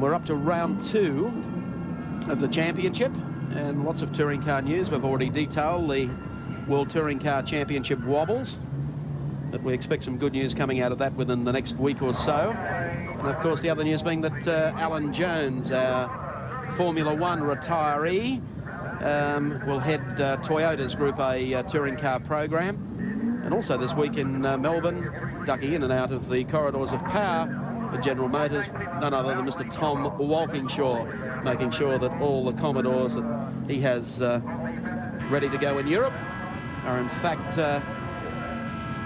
And we're up to round 2 of the championship, and lots of touring car news. We've already detailed the World Touring Car Championship wobbles, but we expect some good news coming out of that within the next week or so. And of course the other news being that Alan Jones, our Formula One retiree, will head Toyota's Group A touring car program. And also this week in Melbourne, ducking in and out of the corridors of power for General Motors, none other than Mr. Tom Walkingshaw, making sure that all the Commodores that he has ready to go in Europe are in fact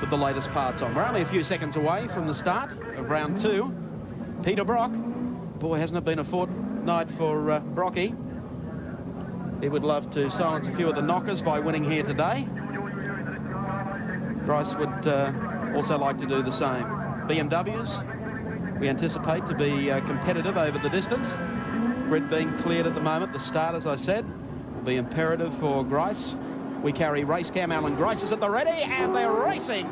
with the latest parts on. We're only a few seconds away from the start of round 2. Peter Brock, boy, hasn't it been a fortnight for Brocky. He would love to silence a few of the knockers by winning here today. Grice would also like to do the same. BMWs, we anticipate to be competitive over the distance. Grid being cleared at the moment. The start, as I said, will be imperative for Grice. We carry race cam. Alan Grice is at the ready, and they're racing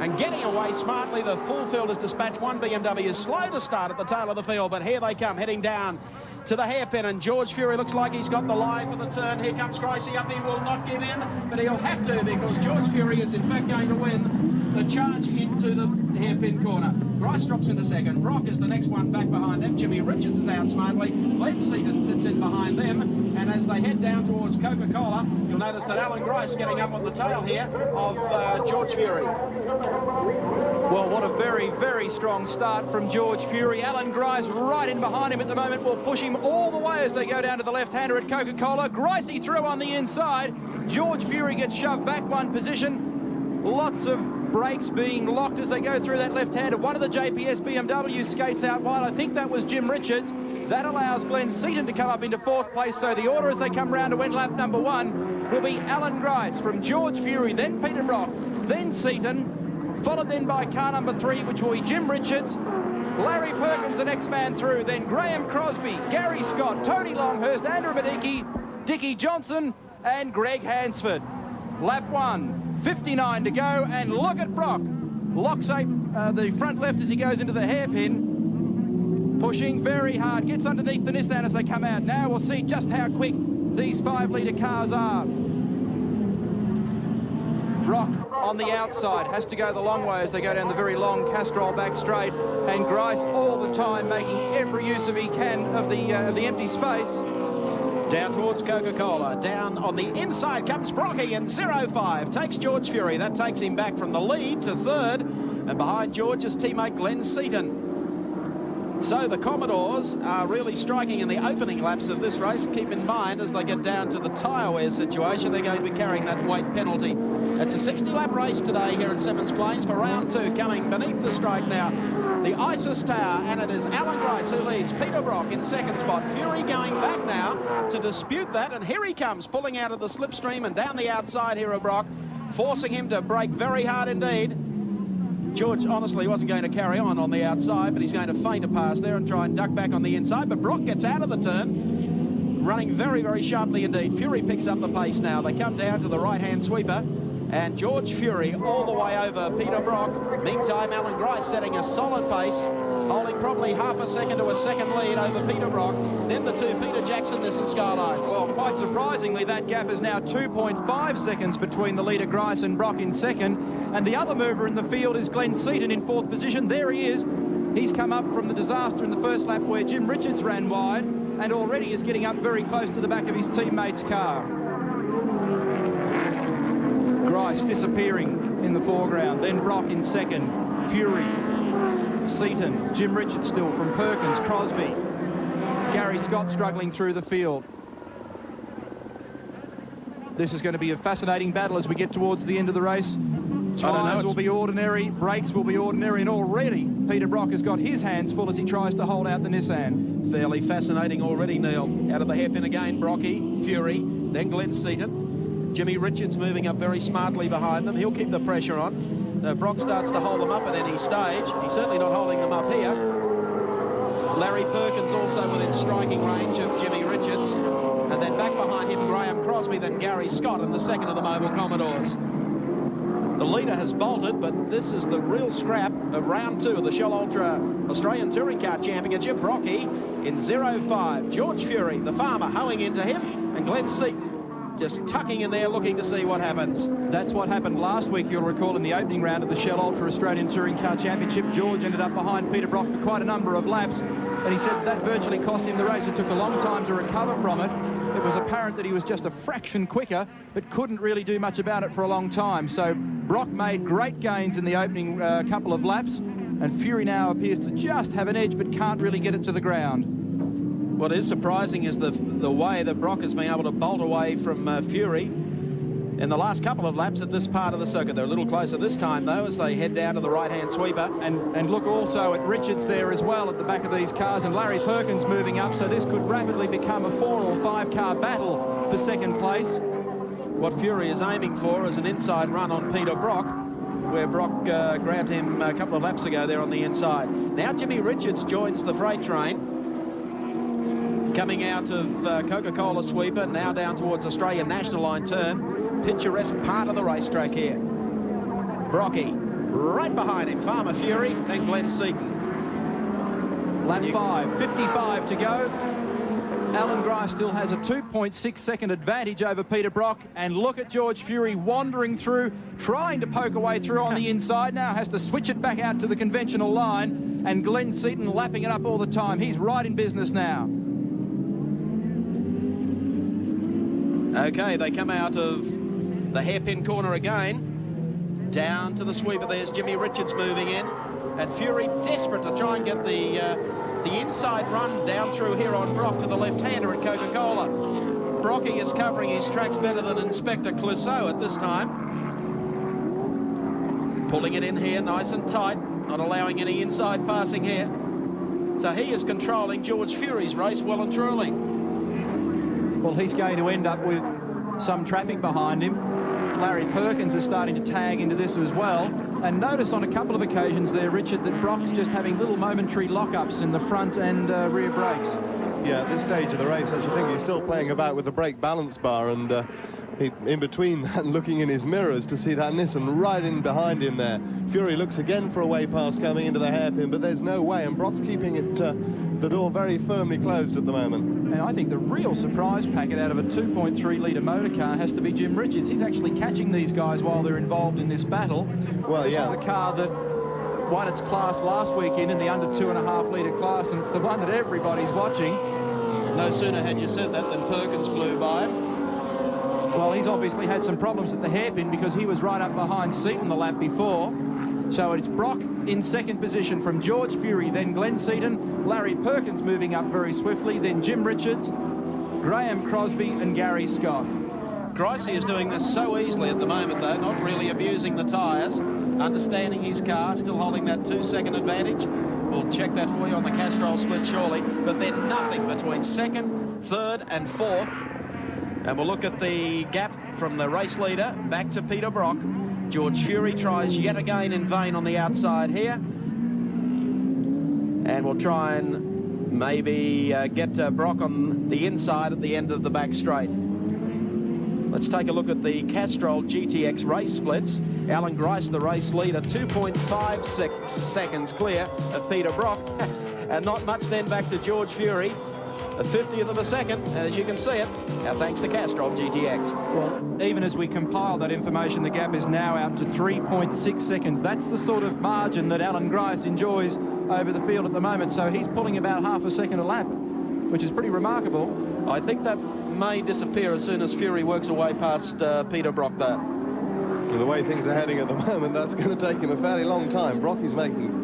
and getting away smartly. The full field is dispatched. One BMW is slow to start at the tail of the field, but here they come, heading down to the hairpin, and George Fury looks like he's got the line for the turn. Here comes Gricey up. He will not give in, but he'll have to, because George Fury is in fact going to win the charge into the hairpin corner. Grice drops into second. Brock is the next one back behind them. Jimmy Richards is out smartly. Glenn Seaton sits in behind them. And as they head down towards Coca-Cola, you'll notice that Alan Grice getting up on the tail here of George Fury. Well, what a very, very strong start from George Fury. Alan Grice right in behind him at the moment will push him all the way as they go down to the left-hander at Coca-Cola. Gricey through on the inside. George Fury gets shoved back one position. Lots of brakes being locked as they go through that left-hander. One of the JPS BMWs skates out wide. I think that was Jim Richards. That allows Glenn Seaton to come up into 4th place. So the order as they come round to win lap number 1 will be Alan Grice from George Fury, then Peter Brock, then Seaton, followed then by car number 3, which will be Jim Richards. Larry Perkins, the next man through, then Graham Crosby, Gary Scott, Tony Longhurst, Andrew Medicki, Dickie Johnson, and Greg Hansford. Lap 1, 59 to go, and look at Brock. Locks the front left as he goes into the hairpin. Pushing very hard, gets underneath the Nissan as they come out. Now we'll see just how quick these 5-litre cars are. Brock on the outside has to go the long way as they go down the very long Castrol back straight, and Grice all the time making every use of he can of the empty space. Down towards Coca-Cola, down on the inside comes Brocky in 0.5, takes George Fury. That takes him back from the lead to 3rd, and behind George's teammate Glenn Seaton. So the Commodores are really striking in the opening laps of this race. Keep in mind, as they get down to the tyre wear situation, they're going to be carrying that weight penalty. It's a 60-lap race today here at Symmons Plains for round 2. Coming beneath the strike now, the ISIS Tower, and it is Alan Grice who leads. Peter Brock in 2nd spot. Fury going back now to dispute that, and here he comes, pulling out of the slipstream and down the outside here of Brock, forcing him to brake very hard indeed. George honestly wasn't going to carry on the outside, but he's going to feint a pass there and try and duck back on the inside. But Brock gets out of the turn, running very, very sharply indeed. Fury picks up the pace now. They come down to the right-hand sweeper, and George Fury all the way over Peter Brock. Meantime, Alan Grice setting a solid pace, holding probably half a second to a second lead over Peter Brock. Then the two, Peter Jackson, Nissan Skylines. Well, quite surprisingly, that gap is now 2.5 seconds between the leader Grice and Brock in 2nd. And the other mover in the field is Glenn Seaton in 4th position. There he is. He's come up from the disaster in the first lap where Jim Richards ran wide, and already is getting up very close to the back of his teammate's car. Grice disappearing in the foreground, then Brock in 2nd, Fury, Seaton, Jim Richards still from Perkins, Crosby, Gary Scott struggling through the field. This is going to be a fascinating battle as we get towards the end of the race. Tyres will be ordinary, brakes will be ordinary, and already Peter Brock has got his hands full as he tries to hold out the Nissan. Fairly fascinating already, Neil. Out of the hairpin again, Brocky, Fury, then Glenn Seaton. Jimmy Richards moving up very smartly behind them. He'll keep the pressure on. Brock starts to hold them up at any stage. He's certainly not holding them up here. Larry Perkins also within striking range of Jimmy Richards. And then back behind him, Graham Crosby, then Gary Scott in the 2nd of the Mobile Commodores. The leader has bolted, but this is the real scrap of round 2 of the Shell Ultra Australian Touring Car Championship. Brocky in 0.5. George Fury, the farmer, hoeing into him, and Glenn Seaton just tucking in there, looking to see what happens. That's what happened last week, you'll recall, in the opening round of the Shell Ultra Australian Touring Car Championship. George ended up behind Peter Brock for quite a number of laps, and he said that virtually cost him the race. It took a long time to recover from it. It was apparent that he was just a fraction quicker, but couldn't really do much about it for a long time. So Brock made great gains in the opening couple of laps, and Fury now appears to just have an edge, but can't really get it to the ground. What is surprising is the way that Brock has been able to bolt away from Fury in the last couple of laps at this part of the circuit. They're a little closer this time, though, as they head down to the right-hand sweeper. And look also at Richards there as well at the back of these cars, and Larry Perkins moving up, so this could rapidly become a 4 or 5 car battle for second place. What Fury is aiming for is an inside run on Peter Brock, where Brock grabbed him a couple of laps ago there on the inside. Now Jimmy Richards joins the freight train, coming out of Coca-Cola sweeper, now down towards Australian National Line turn. Picturesque part of the racetrack here. Brocky right behind him, Farmer Fury and Glenn Seaton. Lap 5, 55 to go. Alan Grice still has a 2.6 second advantage over Peter Brock, and look at George Fury wandering through, trying to poke away through on the inside, now has to switch it back out to the conventional line, and Glenn Seaton lapping it up all the time. He's right in business now. Okay, they come out of the hairpin corner again, down to the sweeper. There's Jimmy Richards moving in, and Fury desperate to try and get the inside run down through here on Brock to the left-hander at Coca-Cola. Brocky is covering his tracks better than Inspector Clouseau at this time. Pulling it in here nice and tight, not allowing any inside passing here. So he is controlling George Fury's race well and truly. Well, he's going to end up with some traffic behind him. Larry Perkins is starting to tag into this as well. And notice on a couple of occasions there, Richard, that Brock's just having little momentary lockups in the front and rear brakes. Yeah, at this stage of the race, I should think he's still playing about with the brake balance bar, and in between that, looking in his mirrors to see that Nissan right in behind him there. Fury looks again for a way pass coming into the hairpin, but there's no way, and Brock's keeping it the door very firmly closed at the moment. And I think the real surprise packet out of a 2.3 litre motor car has to be Jim Richards. He's actually catching these guys while they're involved in this battle. Well, this is the car that won its class last weekend in the under 2.5 litre class, and it's the one that everybody's watching. No sooner had you said that than Perkins blew by him. Well, he's obviously had some problems at the hairpin because he was right up behind Seaton the lap before. So it's Brock in second position from George Fury, then Glenn Seaton, Larry Perkins moving up very swiftly, then Jim Richards, Graham Crosby and Gary Scott. Gricey is doing this so easily at the moment, though, not really abusing the tyres, understanding his car, still holding that 2-second advantage. We'll check that for you on the Castrol split shortly, but then nothing between second, third and fourth. And we'll look at the gap from the race leader back to Peter Brock. George Fury tries yet again in vain on the outside here. And we'll try and maybe get Brock on the inside at the end of the back straight. Let's take a look at the Castrol GTX race splits. Alan Grice, the race leader, 2.56 seconds clear of Peter Brock. And not much then back to George Fury. A 50th of a second, as you can see it. Now thanks to Castrol GTX. Well, even as we compile that information, the gap is now out to 3.6 seconds. That's the sort of margin that Alan Grice enjoys over the field at the moment. So he's pulling about half a second a lap, which is pretty remarkable. I think that may disappear as soon as Fury works away past Peter Brock, though. The way things are heading at the moment, that's going to take him a fairly long time. Brock is making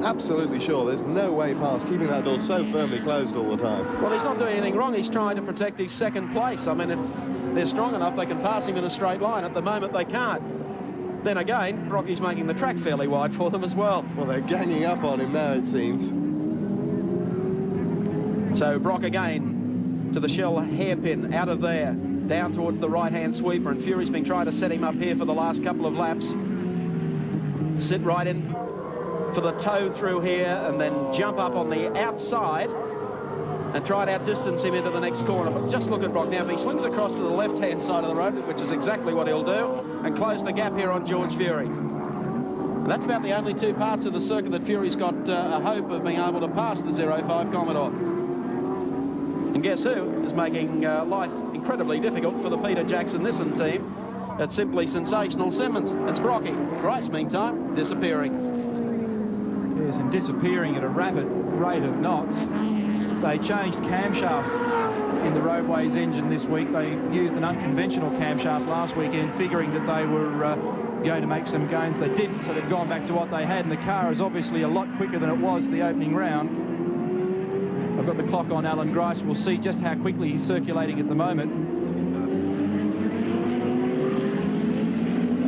absolutely sure there's no way past, keeping that door so firmly closed all the time. Well, he's not doing anything wrong. He's trying to protect his second place. I mean, if they're strong enough, they can pass him in a straight line. At the moment, they can't. Then again, Brocky's making the track fairly wide for them as well. Well, they're ganging up on him now, it seems. So Brock again to the Shell hairpin, out of there, down towards the right-hand sweeper, and Fury's been trying to set him up here for the last couple of laps. Sit right in for the toe through here and then jump up on the outside and try and outdistance him into the next corner. But just look at Brock now. If he swings across to the left-hand side of the road, which is exactly what he'll do, and close the gap here on George Fury. And that's about the only two parts of the circuit that Fury's got a hope of being able to pass the 05 Commodore. And guess who is making life incredibly difficult for the Peter Jackson Nissan team? It's simply sensational Symmons. It's Brocky. Grice, meantime, disappearing. Yes, and disappearing at a rapid rate of knots. They changed camshafts in the Roadways engine this week. They used an unconventional camshaft last weekend, figuring that they were going to make some gains. They didn't, so they've gone back to what they had, and the car is obviously a lot quicker than it was the opening round. I've got the clock on Alan Grice. We'll see just how quickly he's circulating at the moment.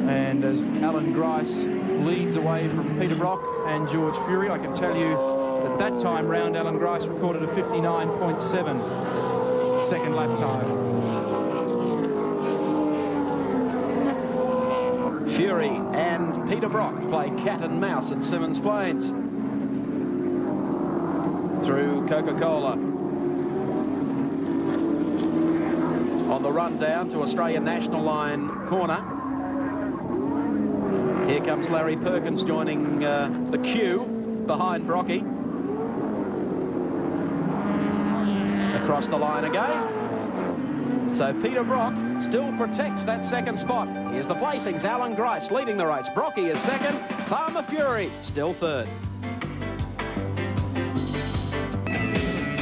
And as Alan Grice leads away from Peter Brock and George Fury, I can tell you at that time round, Alan Grice recorded a 59.7 second lap time. Fury and Peter Brock play cat and mouse at Symmons Plains through Coca-Cola. On the run down to Australian National Line corner. Here comes Larry Perkins joining the queue behind Brocky. Across the line again. So Peter Brock still protects that second spot. Here's the placings. Alan Grice leading the race. Brocky is second. Farmer Fury still third.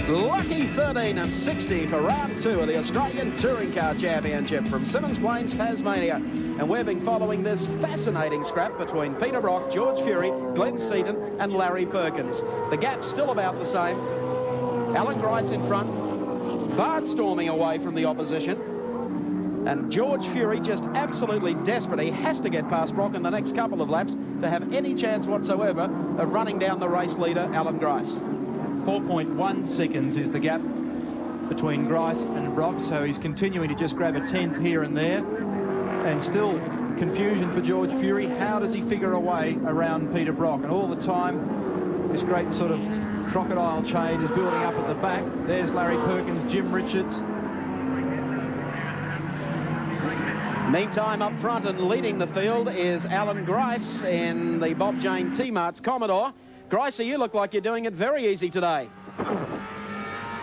Lucky 13 and 60 for round 2 of the Australian Touring Car Championship from Symmons Plains, Tasmania. And we've been following this fascinating scrap between Peter Brock, George Fury, Glenn Seaton and Larry Perkins. The gap's still about the same. Alan Grice in front, barnstorming away from the opposition. And George Fury just absolutely desperate. He has to get past Brock in the next couple of laps to have any chance whatsoever of running down the race leader, Alan Grice. 4.1 seconds is the gap between Grice and Brock, so he's continuing to just grab a 10th here and there. And still confusion for George Fury. How does he figure a way around Peter Brock? And all the time, this great sort of crocodile chain is building up at the back. There's Larry Perkins, Jim Richards. Meantime, up front and leading the field is Alan Grice in the Bob Jane T-Mart's Commodore. Grice, you look like you're doing it very easy today.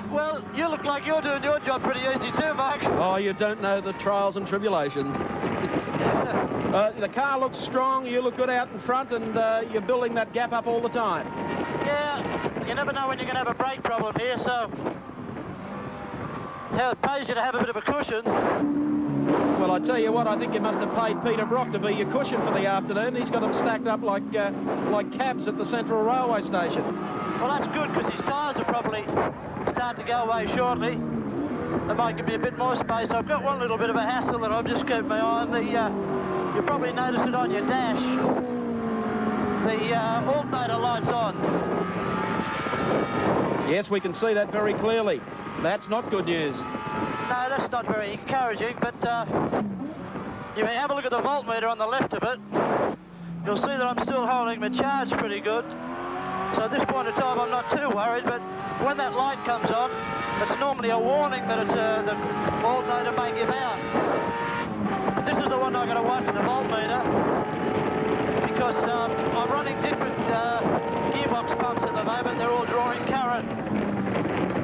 Well, you look like you're doing your job pretty easy too, Mark. Oh, you don't know the trials and tribulations. The car looks strong, you look good out in front, and you're building that gap up all the time. Yeah, you never know when you're going to have a brake problem here, so it pays you to have a bit of a cushion. Well, I tell you what, I think you must have paid Peter Brock to be your cushion for the afternoon. He's got them stacked up like cabs at the Central Railway Station. Well, that's good, because his tyres are probably starting to go away shortly. They might give me a bit more space. I've got one little bit of a hassle that I'm just keeping my eye on. You'll probably notice it on your dash. The alternator light's on. Yes, we can see that very clearly. That's not good news. No, that's not very encouraging, but you may have a look at the voltmeter on the left of it. You'll see that I'm still holding my charge pretty good. So at this point in time, I'm not too worried, but when that light comes on, it's normally a warning that it's the alternator may give out. But this is the one I've got to watch, the voltmeter, because I'm running different gearbox pumps at the moment. They're all drawing current.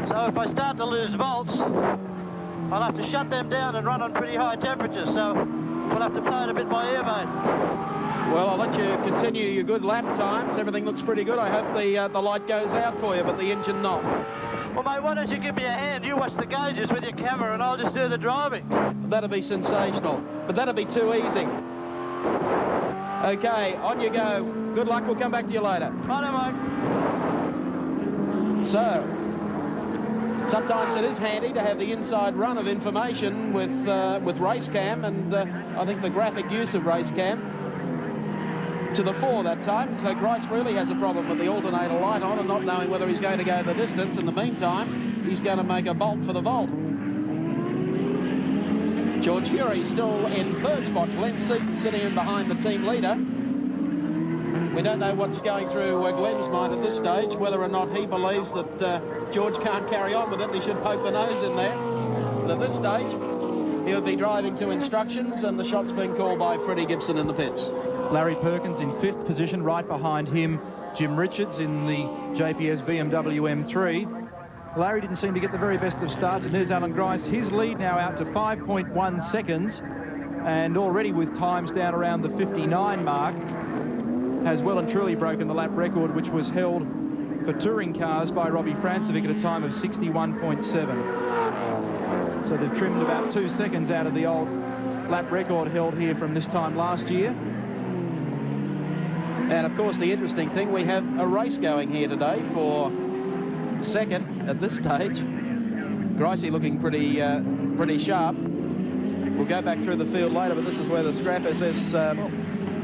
So if I start to lose volts, I'll have to shut them down and run on pretty high temperatures. So we'll have to play it a bit by ear, mate. Well, I'll let you continue your good lap times. Everything looks pretty good. I hope the light goes out for you, but the engine not. Well, mate, why don't you give me a hand? You watch the gauges with your camera and I'll just do the driving. That'd be sensational, but that'd be too easy. Okay, on you go. Good luck. We'll come back to you later. Righto, mate. So, sometimes it is handy to have the inside run of information with Racecam, and I think the graphic use of Racecam to the fore that time. So Grice really has a problem with the alternator light on and not knowing whether he's going to go the distance. In the meantime, he's going to make a bolt for the vault. George Fury still in third spot. Glenn Seaton sitting in behind the team leader We don't know what's going through Glenn's mind at this stage, whether or not he believes that George can't carry on with it and he should poke the nose in there. But at this stage, he'll be driving to instructions, and the shot's being called by Freddie Gibson in the pits. Larry Perkins in 5th position, right behind him Jim Richards in the JPS BMW M3. Larry didn't seem to get the very best of starts, and there's Alan Grice. His lead now out to 5.1 seconds, and already with times down around the 59 mark, has well and truly broken the lap record, which was held for touring cars by Robbie Francevic at a time of 61.7. So they've trimmed about 2 seconds out of the old lap record held here from this time last year. And of course, the interesting thing, we have a race going here today for second at this stage. Gricey looking pretty sharp. We'll go back through the field later, but this is where the scrap is. There's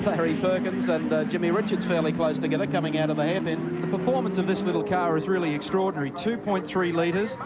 Larry Perkins and Jimmy Richards fairly close together coming out of the hairpin. The performance of this little car is really extraordinary. 2.3 litres,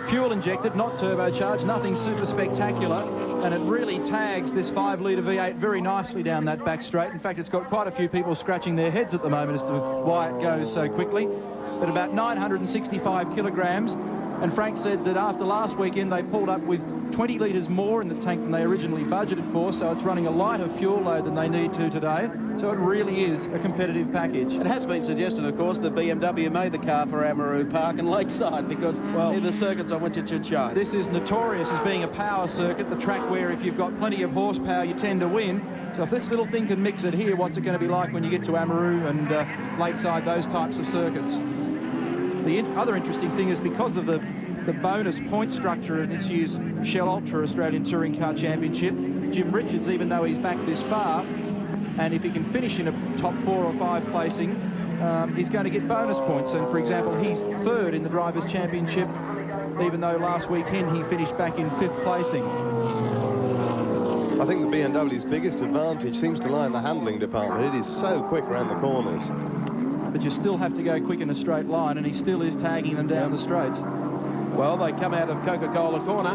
fuel injected, not turbocharged, nothing super spectacular, and it really tags this 5-litre V8 very nicely down that back straight. In fact, it's got quite a few people scratching their heads at the moment as to why it goes so quickly. But about 965 kilograms, and Frank said that after last weekend they pulled up with 20 litres more in the tank than they originally budgeted for, so it's running a lighter fuel load than they need to today. So it really is a competitive package. It has been suggested, of course, that BMW made the car for Amaroo Park and Lakeside because they're the circuits on which it should shine. This is notorious as being a power circuit, the track where if you've got plenty of horsepower you tend to win. So if this little thing can mix it here, what's it going to be like when you get to Amaroo and Lakeside, those types of circuits? The other interesting thing is because of the bonus point structure in this year's Shell Ultra Australian Touring Car Championship, Jim Richards, even though he's back this far, and if he can finish in a top 4 or 5 placing, he's going to get bonus points. And for example, he's 3rd in the Drivers' Championship, even though last weekend he finished back in 5th placing. I think the BMW's biggest advantage seems to lie in the handling department. It is so quick around the corners. But you still have to go quick in a straight line, and he still is tagging them down the straights. Well, they come out of Coca-Cola corner.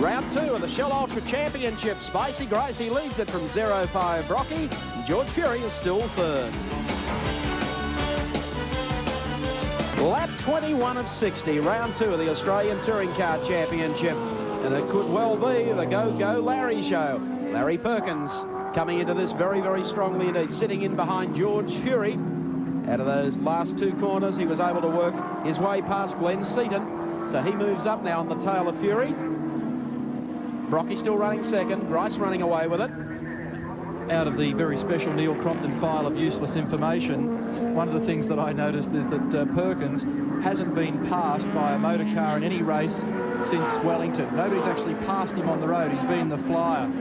Round 2 of the Shell Ultra Championship. Spicy Gricey leads it from 0-5 Brocky. George Fury is still 3rd. Lap 21 of 60, round 2 of the Australian Touring Car Championship. And it could well be the Go-Go Larry show. Larry Perkins coming into this very, very strongly indeed, sitting in behind George Fury. Out of those last 2 corners, he was able to work his way past Glenn Seaton. So he moves up now on the tail of Fury. Brocky still running second, Grice running away with it. Out of the very special Neil Crompton file of useless information, one of the things that I noticed is that Perkins hasn't been passed by a motor car in any race since Wellington. Nobody's actually passed him on the road. He's been the flyer.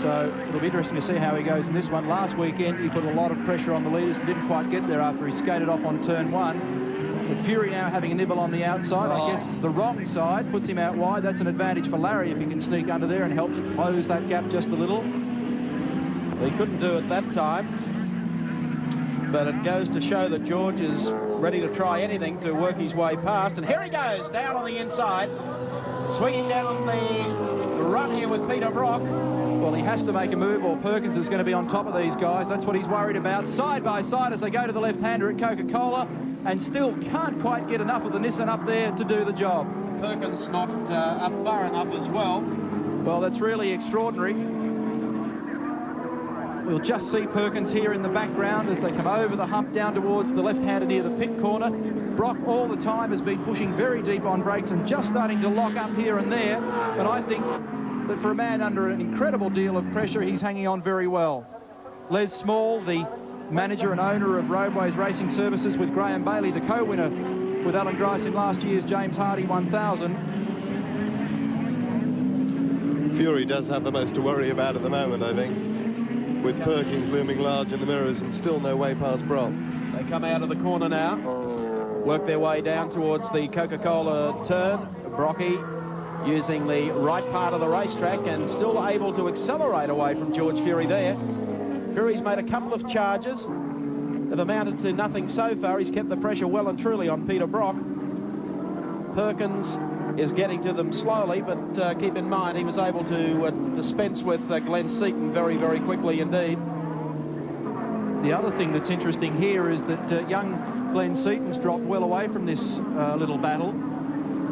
So it'll be interesting to see how he goes in this one. Last weekend, he put a lot of pressure on the leaders and didn't quite get there after he skated off on turn 1. But Fury now having a nibble on the outside. I guess the wrong side puts him out wide. That's an advantage for Larry if he can sneak under there and help to close that gap just a little. He couldn't do it that time, but it goes to show that George is ready to try anything to work his way past. And here he goes, down on the inside, swinging down on the run here with Peter Brock. Well, he has to make a move or Perkins is going to be on top of these guys. That's what he's worried about. Side by side as they go to the left-hander at Coca-Cola, and still can't quite get enough of the Nissan up there to do the job. Perkins not up far enough as well. Well, that's really extraordinary. We'll just see Perkins here in the background as they come over the hump down towards the left-hander near the pit corner. Brock all the time has been pushing very deep on brakes and just starting to lock up here and there. But I think that for a man under an incredible deal of pressure, he's hanging on very well. Les Small, the manager and owner of Roadways Racing Services with Graham Bailey, the co-winner with Alan Grice in last year's James Hardy 1000. Fury does have the most to worry about at the moment, I think, with Perkins looming large in the mirrors and still no way past Brock. They come out of the corner now, work their way down towards the Coca-Cola turn. Brocky using the right part of the racetrack and still able to accelerate away from George Fury there. Fury's made a couple of charges. They've amounted to nothing so far. He's kept the pressure well and truly on Peter Brock. Perkins is getting to them slowly, but keep in mind he was able to dispense with Glenn Seaton very, very quickly indeed. The other thing that's interesting here is that young Glenn Seaton's dropped well away from this little battle.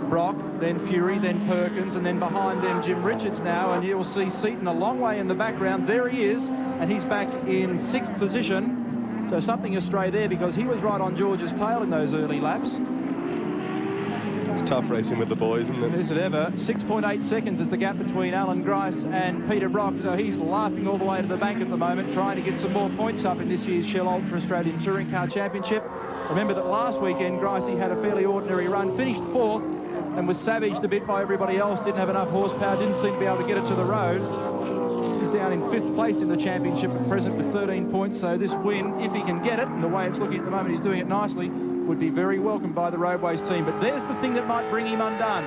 Brock, then Fury, then Perkins, and then behind them Jim Richards now, and you'll see Seaton a long way in the background. There he is, and he's back in 6th position. So something astray there because he was right on George's tail in those early laps. It's tough racing with the boys, isn't it? Is it ever? 6.8 seconds is the gap between Alan Grice and Peter Brock, so he's laughing all the way to the bank at the moment, trying to get some more points up in this year's Shell Ultra Australian Touring Car Championship. Remember that last weekend Grice had a fairly ordinary run, finished 4th, and was savaged a bit by everybody else, didn't have enough horsepower, didn't seem to be able to get it to the road. He's down in 5th place in the championship at present with 13 points, so this win, if he can get it, and the way it's looking at the moment, he's doing it nicely, would be very welcome by the Roadways team. But there's the thing that might bring him undone.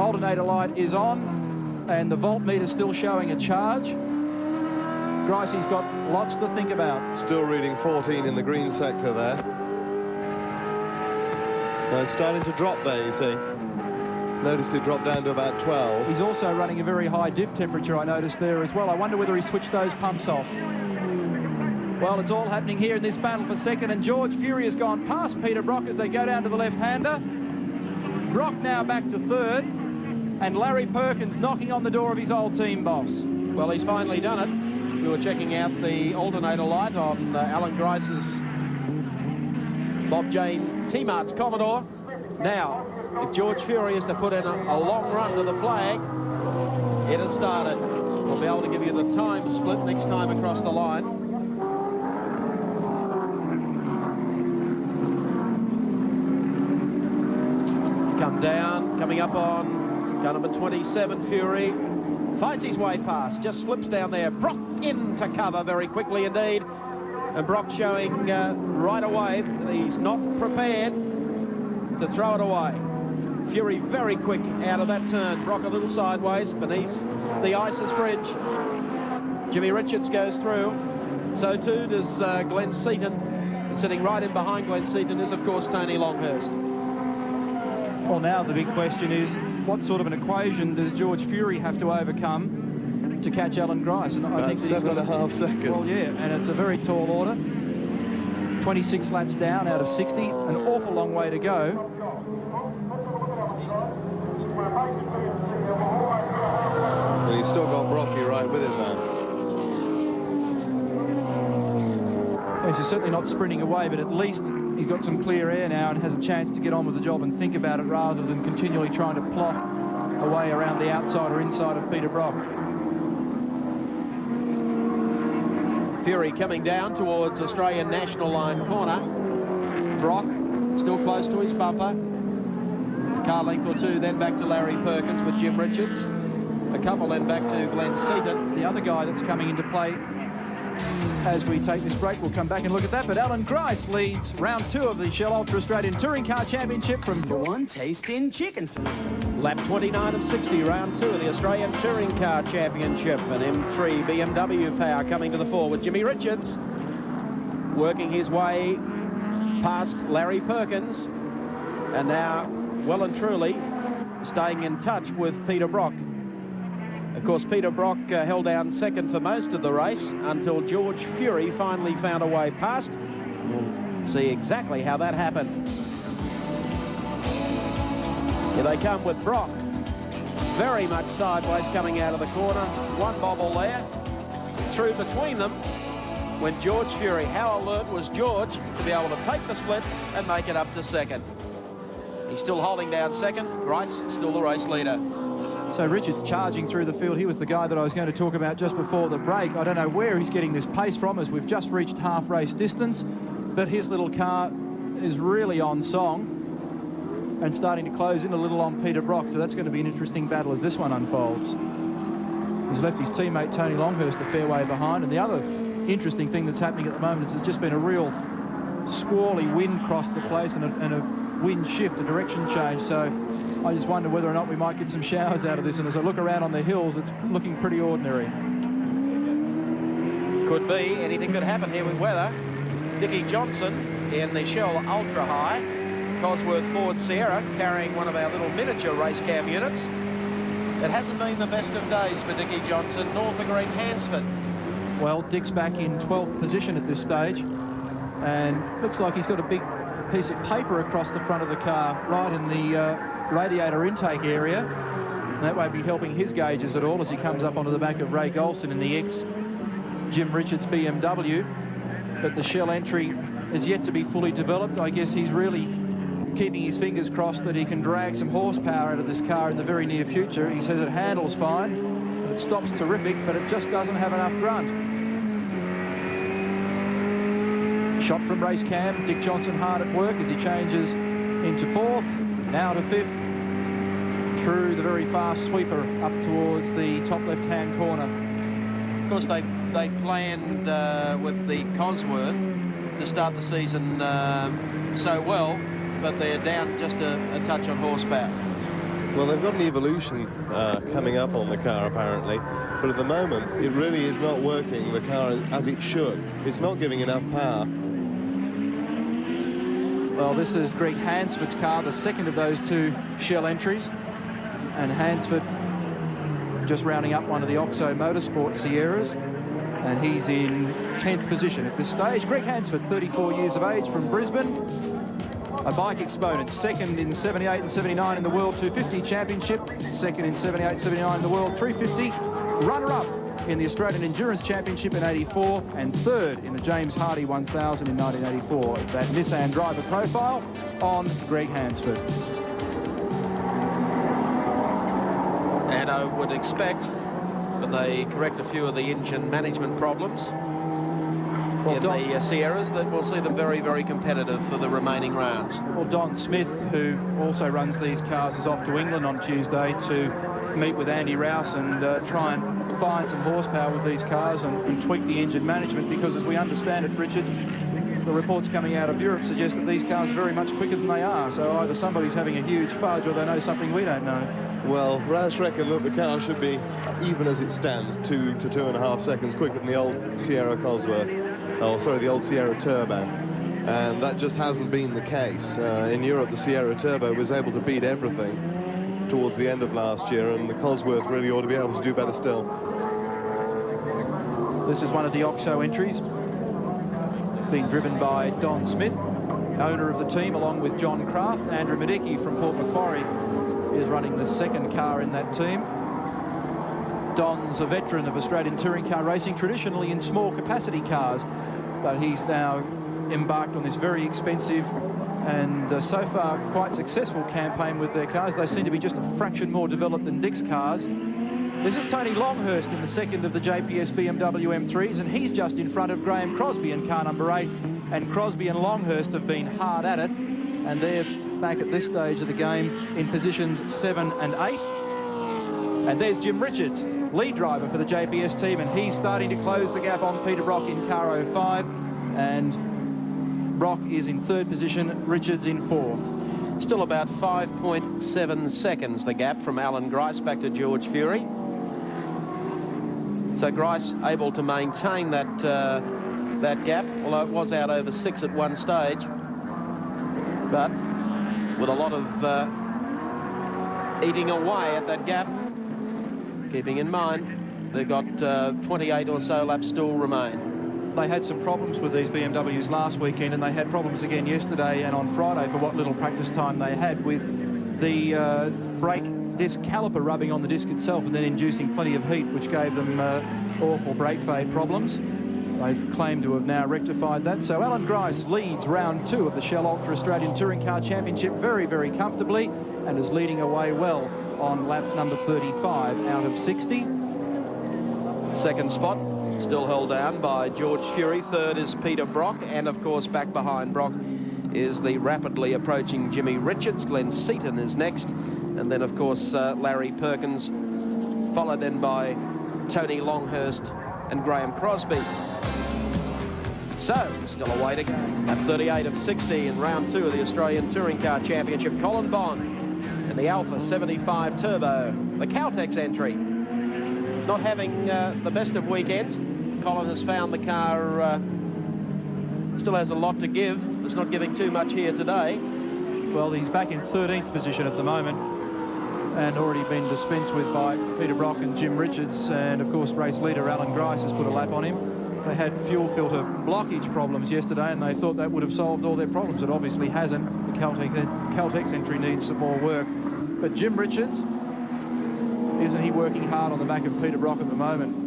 Alternator light is on, and the voltmeter's still showing a charge. Gricey's got lots to think about. Still reading 14 in the green sector there. It's starting to drop there, you see. Noticed it dropped down to about 12. He's also running a very high diff temperature, I noticed there as well. I wonder whether he switched those pumps off. Well, it's all happening here in this battle for second, and George Fury has gone past Peter Brock as they go down to the left-hander. Brock now back to 3rd, and Larry Perkins knocking on the door of his old team boss. Well, he's finally done it. We were checking out the alternator light on Alan Grice's Bob Jane T-Mart's Commodore. Now, if George Fury is to put in a long run to the flag, it has started. We'll be able to give you the time split next time across the line. Come down, coming up on car number 27, Fury. Fights his way past, just slips down there. Brock into cover very quickly indeed. And Brock showing right away that he's not prepared to throw it away. Fury very quick out of that turn. Brock a little sideways beneath the Isis Bridge. Jimmy Richards goes through. So too does Glenn Seaton. And sitting right in behind Glenn Seaton is, of course, Tony Longhurst. Well, now the big question is, what sort of an equation does George Fury have to overcome to catch Alan Grice? And I think 7.5 seconds. Well, yeah, and it's a very tall order. 26 laps down out of 60, an awful long way to go. And he's still got Brocky right with him now. Well, he's certainly not sprinting away, but at least he's got some clear air now and has a chance to get on with the job and think about it rather than continually trying to plot away around the outside or inside of Peter Brock. Fury coming down towards Australian National Line corner. Brock still close to his bumper. A car length or two, then back to Larry Perkins with Jim Richards. A couple then back to Glenn Seaton. The other guy that's coming into play as we take this break, we'll come back and look at that. But Alan Grice leads round 2 of the Shell Ultra Australian Touring Car Championship from one taste in chicken. Lap 29 of 60, round 2 of the Australian Touring Car Championship. An M3 BMW power coming to the fore with Jimmy Richards working his way past Larry Perkins, and now well and truly staying in touch with Peter Brock. Of course, Peter Brock held down second for most of the race until George Fury finally found a way past. We'll see exactly how that happened. Here they come with Brock, very much sideways coming out of the corner. One bobble there, through between them, when George Fury, how alert was George to be able to take the split and make it up to second. He's still holding down second. Grice still the race leader. So Richards charging through the field. He was the guy that I was going to talk about just before the break. I don't know where he's getting this pace from, as we've just reached half race distance, but his little car is really on song and starting to close in a little on Peter Brock, so that's going to be an interesting battle as this one unfolds. He's left his teammate Tony Longhurst a fair way behind, and the other interesting thing that's happening at the moment is there's just been a real squally wind across the place and a wind shift, a direction change, so I just wonder whether or not we might get some showers out of this, and as I look around on the hills, it's looking pretty ordinary. Could be. Anything could happen here with weather. Dickie Johnson in the Shell Ultra High, Cosworth Ford Sierra, carrying one of our little miniature race cam units. It hasn't been the best of days for Dickie Johnson, nor for Greg Hansford. Well, Dick's back in 12th position at this stage, and looks like he's got a big piece of paper across the front of the car, right in the radiator intake area. And that won't be helping his gauges at all as he comes up onto the back of Ray Golson in the ex-Jim Richards BMW. But the shell entry is yet to be fully developed. I guess he's really keeping his fingers crossed that he can drag some horsepower out of this car in the very near future. He says it handles fine, and it stops terrific, but it just doesn't have enough grunt. Shot from race cam, Dick Johnson hard at work as he changes into 4th, now to 5th, through the very fast sweeper up towards the top left-hand corner. Of course, they planned with the Cosworth to start the season so well, but they're down just a touch on horsepower. Well, they've got an evolution coming up on the car, apparently, but at the moment, it really is not working, the car, as it should. It's not giving enough power. Well, this is Greg Hansford's car, the second of those two shell entries. And Hansford just rounding up one of the Oxo Motorsport Sierras. And he's in 10th position at this stage. Greg Hansford, 34 years of age, from Brisbane. A bike exponent, second in 78 and 79 in the World 250 Championship, second in 78, 79 in the World 350, runner-up in the Australian Endurance Championship in 84, and third in the James Hardy 1000 in 1984. That Nissan driver profile on Greg Hansford. And I would expect that they correct a few of the engine management problems in the Sierras, that we'll see them very, very competitive for the remaining rounds. Well, Don Smith, who also runs these cars, is off to England on Tuesday to meet with Andy Rouse and try and find some horsepower with these cars and tweak the engine management, because as we understand it, Richard, the reports coming out of Europe suggest that these cars are very much quicker than they are. So either somebody's having a huge fudge or they know something we don't know. Well, Rouse reckon that the car should be, even as it stands, 2 to 2.5 seconds quicker than the old Sierra Cosworth. Oh, sorry, the old Sierra Turbo. And that just hasn't been the case. In Europe, the Sierra Turbo was able to beat everything towards the end of last year, and the Cosworth really ought to be able to do better still. This is one of the Oxo entries, being driven by Don Smith, owner of the team, along with John Craft. Andrew Madecki from Port Macquarie is running the second car in that team. Don's a veteran of Australian touring car racing, traditionally in small capacity cars, but he's now embarked on this very expensive and so far quite successful campaign with their cars. They seem to be just a fraction more developed than Dick's cars. This is Tony Longhurst in the second of the JPS BMW M3s, and he's just in front of Graham Crosby in car number 8. And Crosby and Longhurst have been hard at it, and they're back at this stage of the game in positions 7 and 8. And there's Jim Richards, lead driver for the JPS team, and he's starting to close the gap on Peter Brock in car 05. And Brock is in 3rd position, Richards in 4th. Still about 5.7 seconds the gap from Alan Grice back to George Fury. So Grice able to maintain that that gap, although it was out over 6 at one stage, but with a lot of eating away at that gap, keeping in mind they've got 28 or so laps still remain. They had some problems with these BMWs last weekend, and they had problems again yesterday and on Friday for what little practice time they had, with the brake disc caliper rubbing on the disc itself and then inducing plenty of heat, which gave them awful brake fade problems. They claim to have now rectified that. So Alan Grice leads round 2 of the Shell Ultra Australian Touring Car Championship very, very comfortably, and is leading away well on lap number 35 out of 60. Second spot still held down by George Fury. 3rd is Peter Brock, and of course back behind Brock is the rapidly approaching Jimmy Richards. Glenn Seaton is next, and then of course Larry Perkins, followed then by Tony Longhurst and Graham Crosby. So still a way to go. At 38 of 60 in round 2 of the Australian Touring Car Championship, Colin Bond in the Alpha 75 Turbo, the Caltex entry. Not having the best of weekends. Colin has found the car still has a lot to give. It's not giving too much here today. Well, he's back in 13th position at the moment, and already been dispensed with by Peter Brock and Jim Richards. And of course, race leader Alan Grice has put a lap on him. They had fuel filter blockage problems yesterday, and they thought that would have solved all their problems. It obviously hasn't. The Caltex entry needs some more work. But Jim Richards, isn't he working hard on the back of Peter Brock at the moment?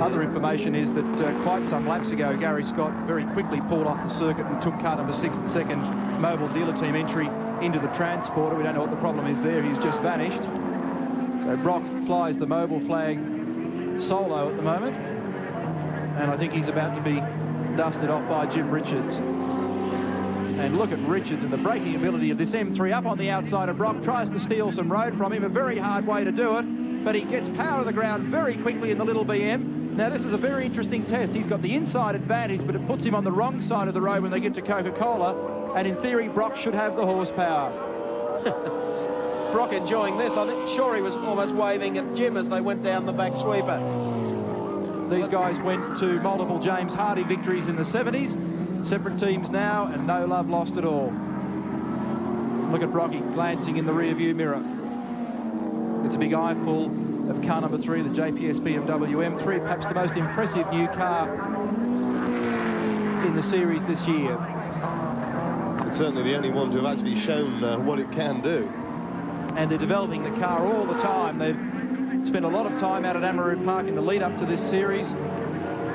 Other information is that quite some laps ago, Gary Scott very quickly pulled off the circuit and took car number 6, the second mobile dealer team entry, into the transporter. We don't know what the problem is there. He's just vanished. So Brock flies the mobile flag solo at the moment, and I think he's about to be dusted off by Jim Richards. And look at Richards and the braking ability of this M3 up on the outside of Brock. Tries to steal some road from him, a very hard way to do it, but he gets power of the ground very quickly in the little BM. Now this is a very interesting test. He's got the inside advantage, but it puts him on the wrong side of the road when they get to Coca-Cola, and in theory Brock should have the horsepower. Brock enjoying this. I think sure he was almost waving at Jim as they went down the back sweeper. These guys went to multiple James Hardy victories in the 70s. Separate teams now, and no love lost at all. Look at Brocky glancing in the rear view mirror. It's a big eyeful of car number 3, the JPS BMW M3, perhaps the most impressive new car in the series this year. It's certainly the only one to have actually shown what it can do. And they're developing the car all the time. They've spent a lot of time out at Amaroo Park in the lead up to this series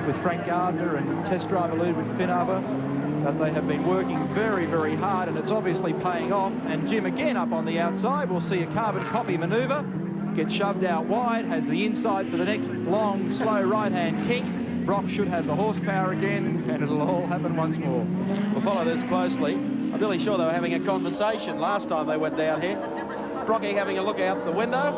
with Frank Gardner and test driver Ludwig Finhaber. They have been working very, very hard, and it's obviously paying off. And Jim again up on the outside. We'll see a carbon copy manoeuvre. Gets shoved out wide, has the inside for the next long, slow right-hand kink. Brock should have the horsepower again, and it'll all happen once more. We'll follow this closely. I'm really sure they were having a conversation last time they went down here. Brocky having a look out the window.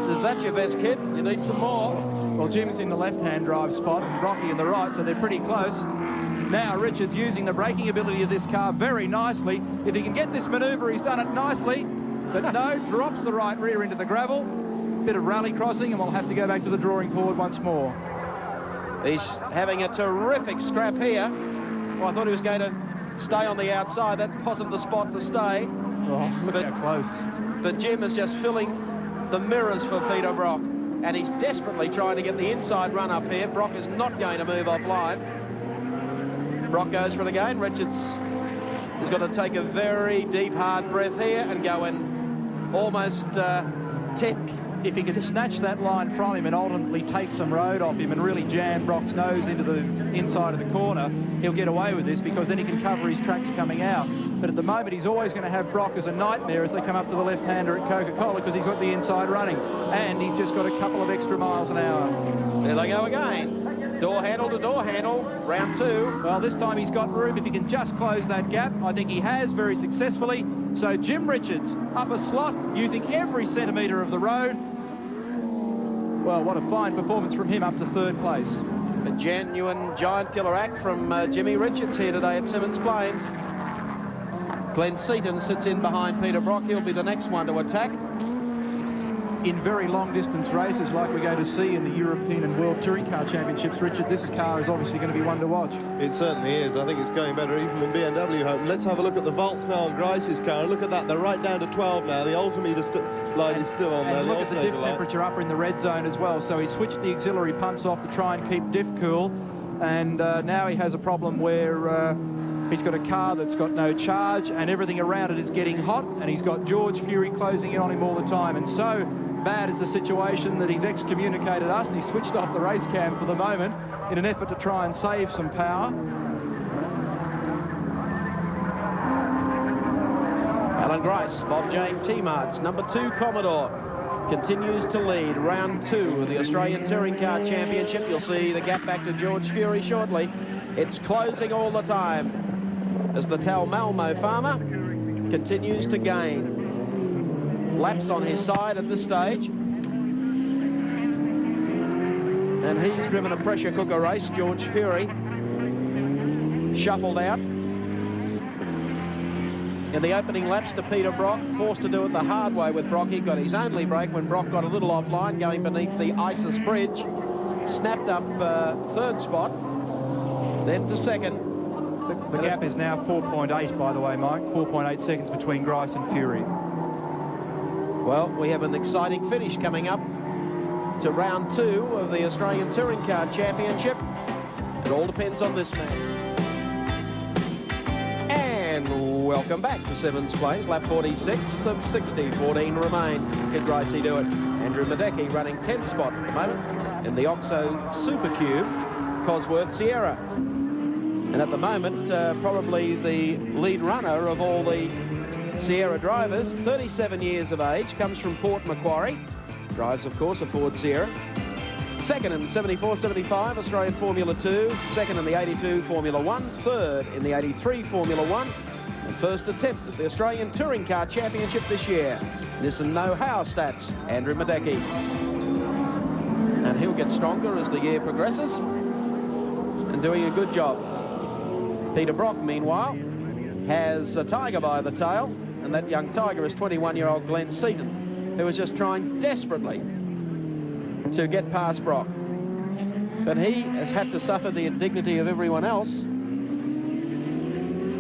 Says, that's your best kid, you need some more. Well, Jim's in the left-hand drive spot and Brocky in the right, so they're pretty close. Now Richards using the braking ability of this car very nicely. If he can get this manoeuvre, he's done it nicely. But no, drops the right rear into the gravel. Bit of rally crossing, and we'll have to go back to the drawing board once more. He's having a terrific scrap here. Well, I thought he was going to stay on the outside. That wasn't the spot to stay. Oh, look how close. But Jim is just filling the mirrors for Peter Brock, and he's desperately trying to get the inside run up here. Brock is not going to move offline. Brock goes for it again. Richards has got to take a very deep, hard breath here and go in almost 10. If he can snatch that line from him and ultimately take some road off him and really jam Brock's nose into the inside of the corner, he'll get away with this, because then he can cover his tracks coming out. But at the moment, he's always going to have Brock as a nightmare as they come up to the left-hander at Coca-Cola, because he's got the inside running, and he's just got a couple of extra miles an hour. There they go again. Door handle to door handle, round 2. Well, this time he's got room if he can just close that gap. I think he has very successfully. So Jim Richards up a slot, using every centimetre of the road. Well, what a fine performance from him, up to 3rd place. A genuine giant killer act from Jimmy Richards here today at Symmons Plains. Glenn Seaton sits in behind Peter Brock. He'll be the next one to attack. In very long distance races like we're going to see in the European and World Touring Car Championships, Richard, this car is obviously going to be one to watch. It certainly is. I think it's going better even than BMW hope. Let's have a look at the vaults now on Grice's car. Look at that, they're right down to 12 now. The altimeter light is still on there. And look at the diff temperature up in the red zone as well. So he switched the auxiliary pumps off to try and keep diff cool. And now he has a problem where he's got a car that's got no charge, and everything around it is getting hot, and he's got George Fury closing in on him all the time. And so bad is the situation that he's excommunicated us, and he switched off the race cam for the moment in an effort to try and save some power. Alan Grice, Bob Jane T-Marts, number 2 Commodore, continues to lead round 2 of the Australian Touring Car Championship. You'll see the gap back to George Fury shortly. It's closing all the time as the Tal Malmo farmer continues to gain. Laps on his side at this stage. And he's driven a pressure cooker race, George Fury. Shuffled out in the opening laps to Peter Brock, forced to do it the hard way with Brock. He got his only break when Brock got a little offline, going beneath the Isis Bridge. Snapped up 3rd spot, then to 2nd. The The gap is now 4.8, by the way, Mike. 4.8 seconds between Grice and Fury. Well, we have an exciting finish coming up to round 2 of the Australian Touring Car Championship. It all depends on this man. And welcome back to Symmons Plains, lap 46 of 60, 14 remain. Can Gricey do it? Andrew Madecki running 10th spot at the moment in the Oxo Super Cube, Cosworth Sierra. And at the moment, probably the lead runner of all the Sierra drivers, 37 years of age, comes from Port Macquarie, drives, of course, a Ford Sierra. Second in 74-75 Australian Formula 2, second in the 82 Formula 1, third in the 83 Formula 1, and first attempt at the Australian Touring Car Championship this year. Nissan know-how stats, Andrew Madecki. And he'll get stronger as the year progresses and doing a good job. Peter Brock, meanwhile, has a tiger by the tail, and that young tiger is 21-year-old Glenn Seaton, who was just trying desperately to get past Brock. But he has had to suffer the indignity of everyone else,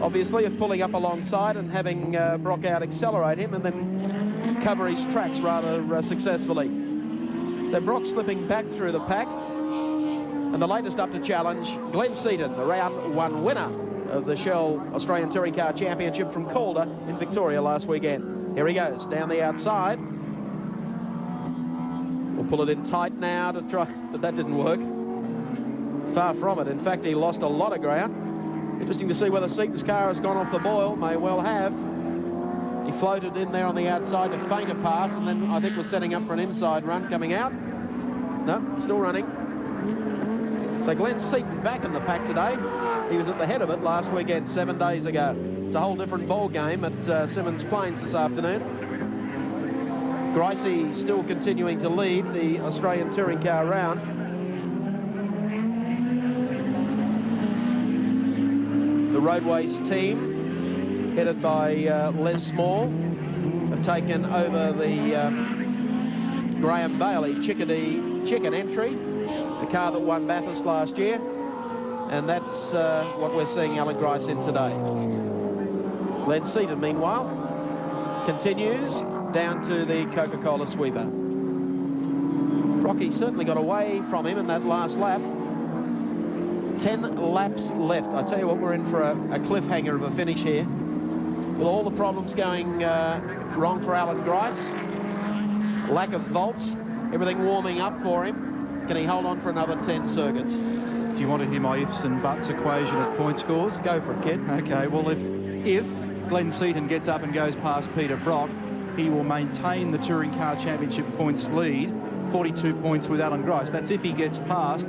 obviously, of pulling up alongside and having Brock out accelerate him and then cover his tracks rather successfully. So Brock slipping back through the pack. And the latest up to challenge, Glenn Seaton, the round 1 winner of the Shell Australian Touring Car Championship from Calder in Victoria last weekend. Here he goes, down the outside. We'll pull it in tight now to try, but that didn't work. Far from it. In fact, he lost a lot of ground. Interesting to see whether Seaton's car has gone off the boil. May well have. He floated in there on the outside to feint a pass, and then I think was setting up for an inside run coming out. No, still running. So Glenn Seaton back in the pack today. He was at the head of it last weekend, 7 days ago. It's a whole different ball game at Symmons Plains this afternoon. Gricey still continuing to lead the Australian Touring Car round. The Roadways team, headed by Les Small, have taken over the Graham Bailey Chickadee Chicken entry, the car that won Bathurst last year, and that's what we're seeing Alan Grice in today. Glenn Seaton, meanwhile, continues down to the Coca-Cola sweeper. Rocky certainly got away from him in that last lap. 10 laps left. I tell you what, we're in for a cliffhanger of a finish here. With all the problems going wrong for Alan Grice, lack of volts, everything warming up for him. Can he hold on for another 10 circuits? Do you want to hear my ifs and buts equation of point scores? Go for it, kid. Okay, well, if Glenn Seaton gets up and goes past Peter Brock, he will maintain the Touring Car Championship points lead, 42 points with Alan Grice. That's if he gets past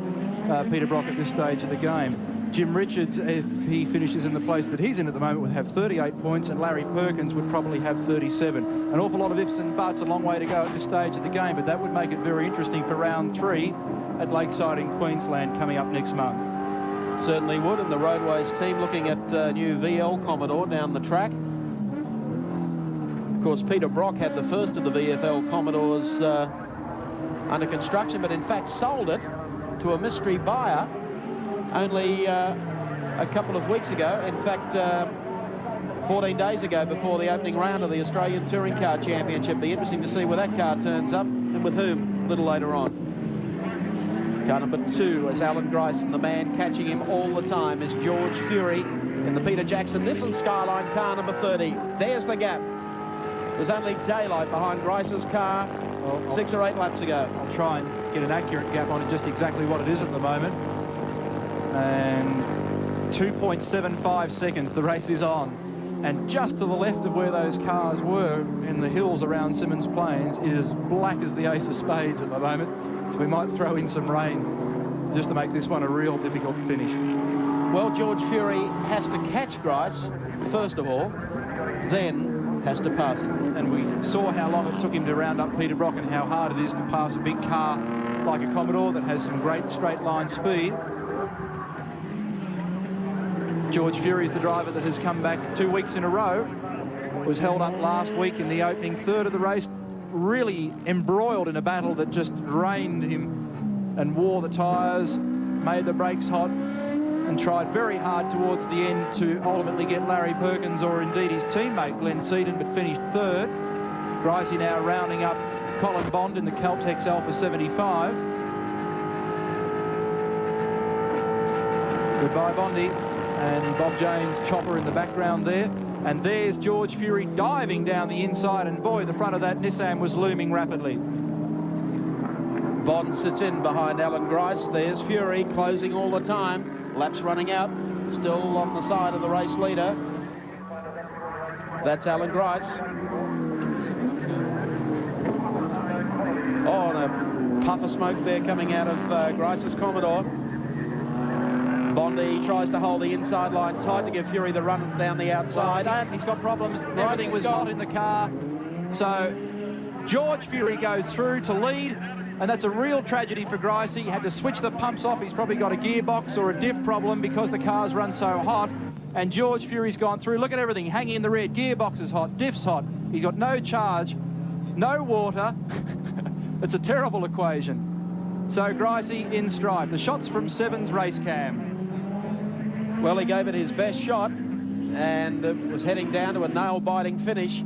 Peter Brock at this stage of the game. Jim Richards, if he finishes in the place that he's in at the moment, would have 38 points, and Larry Perkins would probably have 37. An awful lot of ifs and buts, a long way to go at this stage of the game, but that would make it very interesting for round 3 at Lakeside in Queensland coming up next month. Certainly would, and the Roadways team looking at new VL Commodore down the track. Of course, Peter Brock had the first of the VFL Commodores under construction, but in fact sold it to a mystery buyer only a couple of weeks ago. In fact, 14 days ago, before the opening round of the Australian Touring Car Championship. Be interesting to see where that car turns up and with whom a little later on. Car number 2 is Alan Grice, and the man catching him all the time is George Fury in the Peter Jackson Nissan Skyline, car number 30. There's the gap. There's only daylight behind Grice's car 6 or 8 laps ago. I'll try and get an accurate gap on it, just exactly what it is at the moment. And 2.75 seconds, the race is on. And just to the left of where those cars were in the hills around Symmons Plains, it is black as the ace of spades at the moment. So we might throw in some rain just to make this one a real difficult finish. Well, George Fury has to catch Grice, first of all, then has to pass him. And we saw how long it took him to round up Peter Brock and how hard it is to pass a big car like a Commodore that has some great straight line speed. George Fury is the driver that has come back 2 weeks in a row. Was held up last week in the opening third of the race, really embroiled in a battle that just drained him and wore the tyres, made the brakes hot, and tried very hard towards the end to ultimately get Larry Perkins or indeed his teammate Glenn Seaton, but finished third. Gricey now rounding up Colin Bond in the Caltex Alpha 75. Goodbye, Bondi. And Bob James chopper in the background there. And there's George Fury diving down the inside, and boy, the front of that Nissan was looming rapidly. Bond sits in behind Alan Grice. There's Fury closing all the time. Laps running out, still on the side of the race leader. That's Alan Grice. Oh, and a puff of smoke there coming out of Grice's Commodore. Bondi tries to hold the inside line tight to give Fury the run down the outside. Well, he's got problems. Everything was hot in the car. So George Fury goes through to lead, and that's a real tragedy for Gricey. He had to switch the pumps off. He's probably got a gearbox or a diff problem because the car's run so hot. And George Fury's gone through. Look at everything hanging in the red. Gearbox is hot, diff's hot. He's got no charge, no water. It's a terrible equation. So Gricey in strife. The shots from Symmons race cam. Well, he gave it his best shot and was heading down to a nail-biting finish.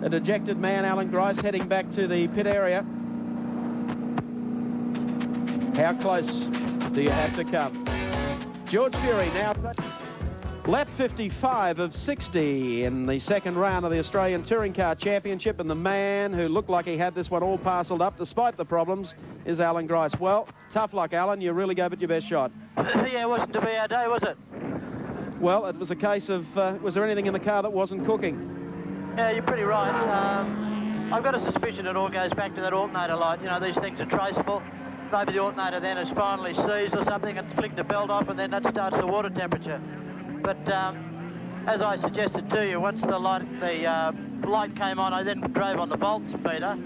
A dejected man, Alan Grice, heading back to the pit area. How close do you have to come? George Fury now lap 55 of 60 in the second round of the Australian Touring Car Championship, and the man who looked like he had this one all parcelled up despite the problems is Alan Grice. Well, tough luck, Alan. You really gave it your best shot. Yeah, it wasn't to be our day, was it? Well, it was a case of, was there anything in the car that wasn't cooking? Yeah, you're pretty right. I've got a suspicion it all goes back to that alternator light. You know, these things are traceable. Maybe the alternator then is finally seized or something and flicked the belt off, and then that starts the water temperature. But as I suggested to you, once the light came on, I then drove on the volts meter.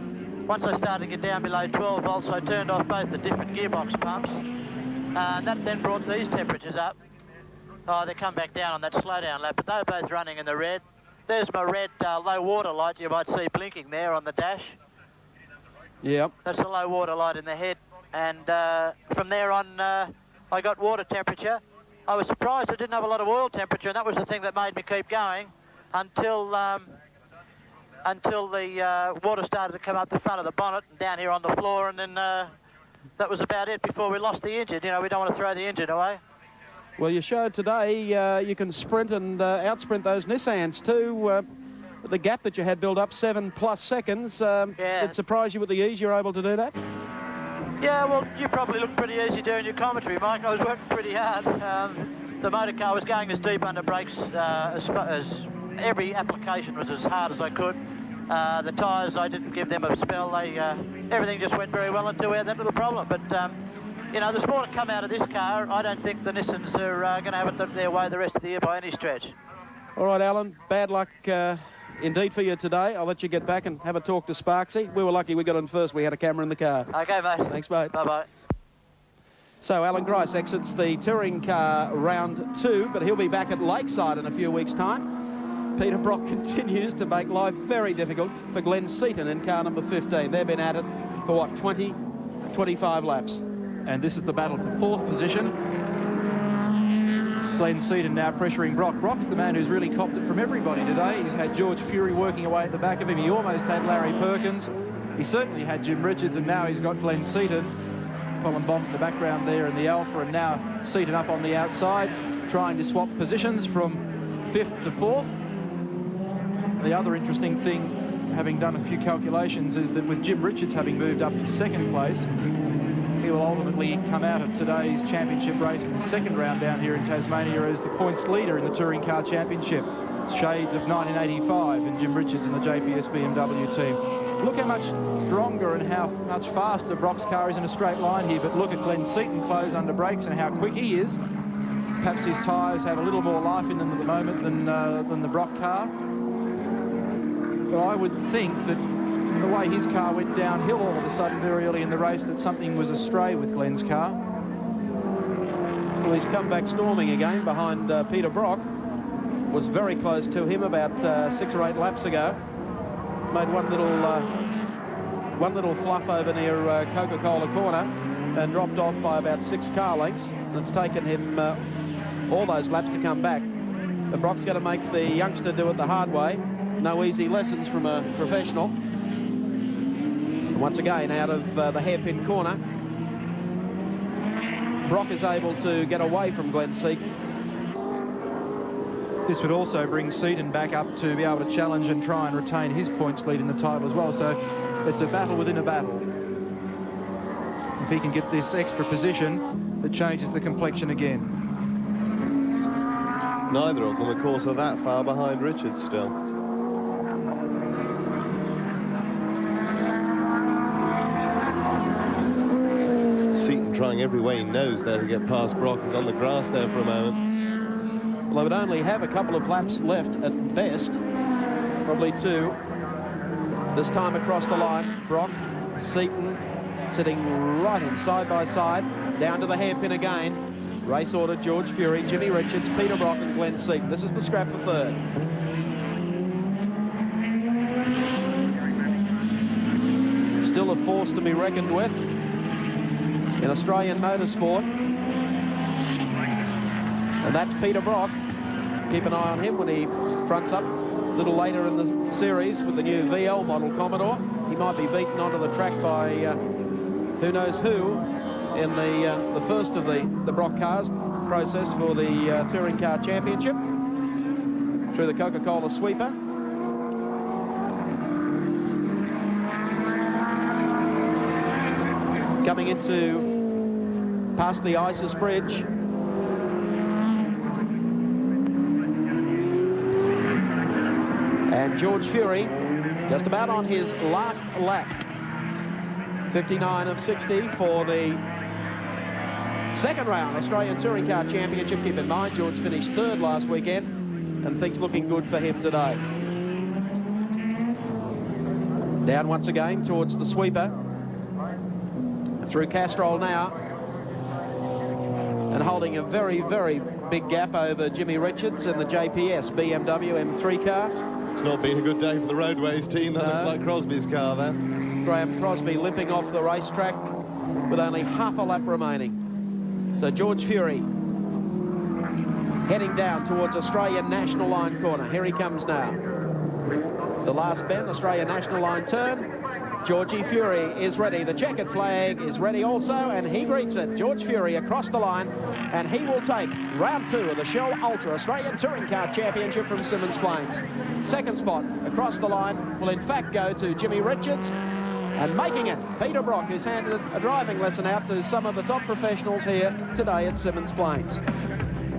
Once I started to get down below 12 volts, I turned off both the different gearbox pumps. And that then brought these temperatures up. Oh, they come back down on that slowdown lap, but they were both running in the red. There's my red low water light you might see blinking there on the dash. Yep. That's the low water light in the head. And from there on, I got water temperature. I was surprised I didn't have a lot of oil temperature, and that was the thing that made me keep going until the water started to come up the front of the bonnet and down here on the floor, and then that was about it before we lost the engine. You know, we don't want to throw the engine away. Well, you showed today you can sprint and outsprint those Nissans too. The gap that you had built up, 7+ seconds, Yeah. it surprised you with the ease you're able to do that? Yeah, well, you probably looked pretty easy doing your commentary, Mike. I was working pretty hard. The motor car was going as deep under brakes as every application was as hard as I could. The tyres, I didn't give them a spell. Everything just went very well until we had that little problem. But, you know, there's more to come out of this car. I don't think the Nissans are going to have it their way the rest of the year by any stretch. All right, Alan, bad luck indeed for you today. I'll let you get back and have a talk to Sparksy. We were lucky we got in first. We had a camera in the car. OK, mate. Thanks, mate. Bye-bye. So Alan Grice exits the touring car round 2, but he'll be back at Lakeside in a few weeks' time. Peter Brock continues to make life very difficult for Glenn Seaton in car number 15. They've been at it for, what, 20, 25 laps. And this is the battle for fourth position. Glenn Seaton now pressuring Brock. Brock's the man who's really copped it from everybody today. He's had George Fury working away at the back of him. He almost had Larry Perkins. He certainly had Jim Richards, and now he's got Glenn Seaton. Colin Bond in the background there in the Alpha, and now Seaton up on the outside, trying to swap positions from 5th to 4th. The other interesting thing, having done a few calculations, is that with Jim Richards having moved up to 2nd place, he will ultimately come out of today's championship race in the 2nd round down here in Tasmania as the points leader in the Touring Car Championship. Shades of 1985 and Jim Richards and the JPS BMW team. Look how much stronger and how much faster Brock's car is in a straight line here, but look at Glenn Seaton close under brakes and how quick he is. Perhaps his tyres have a little more life in them at the moment than the Brock car. But I would think that the way his car went downhill all of a sudden very early in the race, that something was astray with Glenn's car. Well, he's come back storming again behind Peter Brock. Was very close to him about 6 or 8 laps ago. Made one little fluff over near Coca-Cola corner. and dropped off by about 6 car lengths. It's taken him all those laps to come back. But Brock's going to make the youngster do it the hard way. No easy lessons from a professional. And once again, out of the hairpin corner, Brock is able to get away from Glenn Seaton. This would also bring Seaton back up to be able to challenge and try and retain his points lead in the title as well. So it's a battle within a battle. If he can get this extra position, it changes the complexion again. Neither of them, of course, are that far behind Richards still. Seaton trying every way he knows there to get past Brock. He's on the grass there for a moment. Well, they would only have a couple of laps left at best, probably 2. This time across the line, Brock, Seaton sitting right in side by side, down to the hairpin again. Race order: George Fury, Jimmy Richards, Peter Brock and Glenn Seaton. This is the scrap for 3rd. Still a force to be reckoned with in Australian motorsport. And that's Peter Brock. Keep an eye on him when he fronts up a little later in the series with the new VL model Commodore. He might be beaten onto the track by who knows who in the first of the Brock cars process for the Touring Car Championship through the Coca-Cola sweeper. Coming into past the Isis Bridge. And George Fury just about on his last lap. 59 of 60 for the second round Australian Touring Car Championship. Keep in mind, George finished 3rd last weekend, and things looking good for him today. Down once again towards the sweeper. Through Castrol now. And holding a very, very big gap over Jimmy Richards and the JPS BMW M3 car. It's not been a good day for the Roadways team. That looks like Crosby's car there. Graham Crosby limping off the racetrack with only half a lap remaining. So George Fury heading down towards Australian National Line corner. Here he comes now. The last bend, Australian National Line turn. Georgie Fury is ready. The checkered flag is ready also, and he greets it. George Fury across the line, and he will take round 2 of the Shell Ultra Australian Touring Car Championship from Symmons Plains. Second spot across the line will in fact go to Jimmy Richards, and making it, Peter Brock, who's handed a driving lesson out to some of the top professionals here today at Symmons Plains.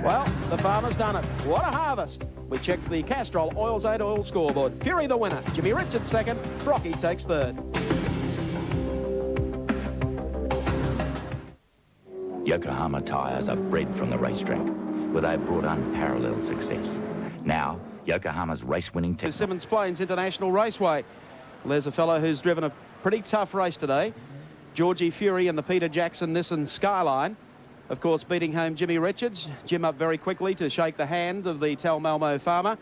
Well, the farmer's done it. What a harvest. We check the Castrol Oils 8 Oil scoreboard. Fury the winner. Jimmy Richards second. Brocky takes 3rd. Yokohama tyres are bred from the racetrack, where they've brought unparalleled success. Now, Yokohama's race-winning to Symmons Plains International Raceway. Well, there's a fellow who's driven a pretty tough race today. Georgie Fury in the Peter Jackson Nissan Skyline. Of course, beating home Jimmy Richards. Jim up very quickly to shake the hand of the Tal Malmo farmer.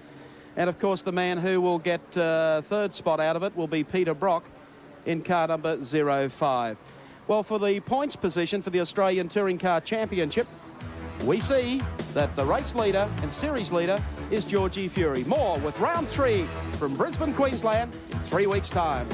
And, of course, the man who will get 3rd spot out of it will be Peter Brock in car number 05. Well, for the points position for the Australian Touring Car Championship, we see that the race leader and series leader is Georgie Fury. More with round 3 from Brisbane, Queensland in 3 weeks' time.